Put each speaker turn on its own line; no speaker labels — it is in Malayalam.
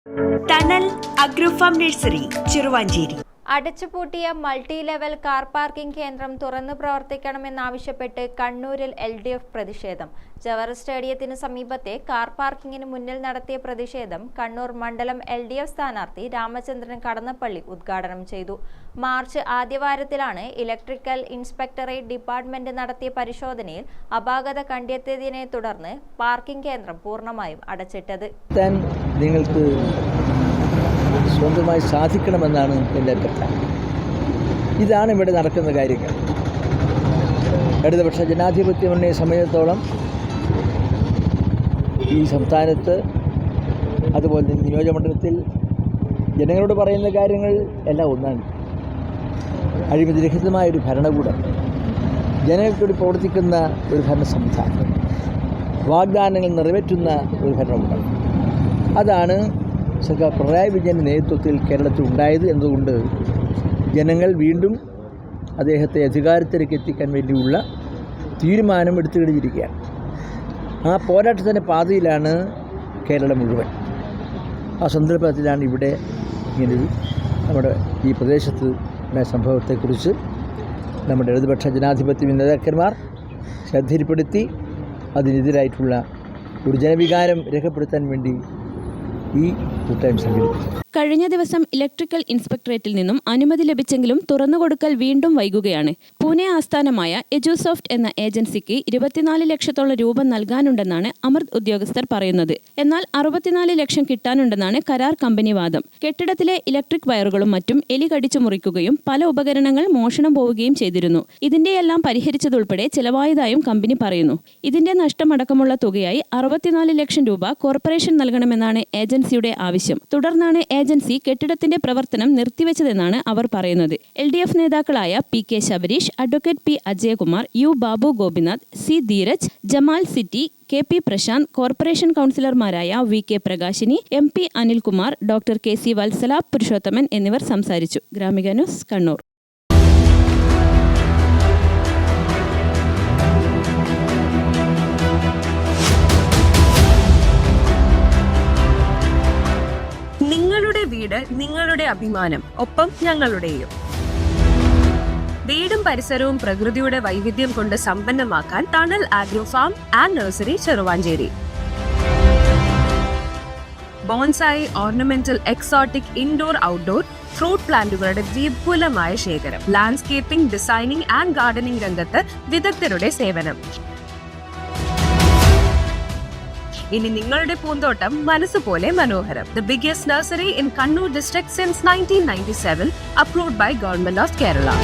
Tunnel agro farm nursery Cheruvanchery.
അടച്ചുപൂട്ടിയ മൾട്ടി ലെവൽ കാർ പാർക്കിംഗ് കേന്ദ്രം തുറന്നു പ്രവർത്തിക്കണമെന്നാവശ്യപ്പെട്ട് കണ്ണൂരിൽ LDF പ്രതിഷേധം. ജവഹർ സ്റ്റേഡിയത്തിന് സമീപത്തെ കാർ പാർക്കിംഗിന് മുന്നിൽ നടത്തിയ പ്രതിഷേധം കണ്ണൂർ മണ്ഡലം LDF സ്ഥാനാർത്ഥി രാമചന്ദ്രൻ കടന്നപ്പള്ളി ഉദ്ഘാടനം ചെയ്തു. മാർച്ച് ആദ്യവാരത്തിലാണ് ഇലക്ട്രിക്കൽ ഇൻസ്പെക്ടറേറ്റ് ഡിപ്പാർട്ട്മെന്റ് നടത്തിയ പരിശോധനയിൽ അപാകത കണ്ടെത്തിയതിനെ തുടർന്ന് പാർക്കിംഗ് കേന്ദ്രം പൂർണ്ണമായും അടച്ചിട്ടത്.
സ്വന്തമായി സാധിക്കണമെന്നാണ് എൻ്റെ അഭ്യർത്ഥന. ഇതാണ് ഇവിടെ നടക്കുന്ന കാര്യങ്ങൾ. ഇടതുപക്ഷ ജനാധിപത്യ മുന്നണിയെ സംബന്ധിച്ചിടത്തോളം ഈ സംസ്ഥാനത്ത് അതുപോലെ തന്നെ നിയോജകമണ്ഡലത്തിൽ ജനങ്ങളോട് പറയുന്ന കാര്യങ്ങൾ എല്ലാം ഒന്നാണ്. അഴിമതിരഹിതമായൊരു ഭരണകൂടം, ജനങ്ങൾക്കൂടി പ്രവർത്തിക്കുന്ന ഒരു ഭരണ സംവിധാനം, വാഗ്ദാനങ്ങൾ നിറവേറ്റുന്ന ഒരു ഭരണകൂടം. അതാണ് സർക്കാർ പിണറായി വിജയൻ്റെ നേതൃത്വത്തിൽ കേരളത്തിൽ ഉണ്ടായത് എന്നതുകൊണ്ട് ജനങ്ങൾ വീണ്ടും അദ്ദേഹത്തെ അധികാരത്തിലേക്ക് എത്തിക്കാൻ വേണ്ടിയുള്ള തീരുമാനം എടുത്തു കഴിഞ്ഞിരിക്കുകയാണ്. ആ പോരാട്ടത്തിൻ്റെ പാതയിലാണ് കേരളം മുഴുവൻ. ആ സന്ദർഭത്തിലാണ് ഇവിടെ ഇങ്ങനൊരു നമ്മുടെ ഈ പ്രദേശത്ത് സംഭവത്തെക്കുറിച്ച് നമ്മുടെ ഇടതുപക്ഷ ജനാധിപത്യ നേതാക്കന്മാർ ശ്രദ്ധയിൽപ്പെടുത്തി അതിനെതിരായിട്ടുള്ള ഒരു ജനവികാരം രേഖപ്പെടുത്താൻ വേണ്ടി ഈ കൂട്ടായ്മ സംഘടിപ്പിച്ചു.
കഴിഞ്ഞ ദിവസം ഇലക്ട്രിക്കൽ ഇൻസ്പെക്ടറേറ്റിൽ നിന്നും അനുമതി ലഭിച്ചെങ്കിലും തുറന്നുകൊടുക്കൽ വീണ്ടും വൈകുകയാണ്. പൂനെ ആസ്ഥാനമായ എജുസോഫ്റ്റ് എന്ന ഏജൻസിക്ക് 24 ലക്ഷത്തോളം രൂപ നൽകാനുണ്ടെന്നാണ് അമൃത് ഉദ്യോഗസ്ഥർ പറയുന്നത്. എന്നാൽ 64 ലക്ഷം കിട്ടാനുണ്ടെന്നാണ് കരാർ കമ്പനി വാദം. കെട്ടിടത്തിലെ ഇലക്ട്രിക് വയറുകളും മറ്റും എലി കടിച്ചു മുറിക്കുകയും പല ഉപകരണങ്ങൾ മോഷണം പോവുകയും ചെയ്തിരുന്നു. ഇതിന്റെയെല്ലാം പരിഹരിച്ചതുൾപ്പെടെ ചെലവായതായും കമ്പനി പറയുന്നു. ഇതിന്റെ നഷ്ടമടക്കമുള്ള തുകയായി 64 ലക്ഷം രൂപ കോർപ്പറേഷൻ നൽകണമെന്നാണ് ഏജൻസിയുടെ ആവശ്യം. തുടർന്നാണ് ഏജൻസി കെട്ടിടത്തിന്റെ പ്രവർത്തനം നിർത്തിവെച്ചതെന്നാണ് അവർ പറയുന്നത്. LDF നേതാക്കളായ PK Shabareesh, advocate P Ajayakumar, U Babu Gopinath, C Dheeraj, Jamal സിറ്റി, KP പ്രശാന്ത്, കോർപ്പറേഷൻ കൗൺസിലർമാരായ VK Prakashini, MP Anilkumar, doctor KC Vatsala, Purushothaman എന്നിവർ സംസാരിച്ചു. ഗ്രാമിക ന്യൂസ്, കണ്ണൂർ.
നിങ്ങളുടെ വീട്, നിങ്ങളുടെ അഭിമാനം, ഒപ്പം ഞങ്ങളുടെയും. വീടും പരിസരവും പ്രകൃതിയുടെ വൈവിധ്യം കൊണ്ട് സമ്പന്നമാക്കാൻ tunnel agro farm and nursery Cheruvanchery. Bonsai, ornamental, exotic, indoor, outdoor fruit പ്ലാന്റുകളുടെ വിപുലമായ ശേഖരം. ലാൻഡ്സ്കേപ്പിംഗ്, ഡിസൈനിംഗ് ആൻഡ് ഗാർഡനിംഗ് രംഗത്ത് വിദഗ്ധരുടെ സേവനം. ഇനി നിങ്ങളുടെ പൂന്തോട്ടം മനസ്സുപോലെ മനോഹരം. The biggest nursery in Kannur district since 1997, approved by Government of Kerala.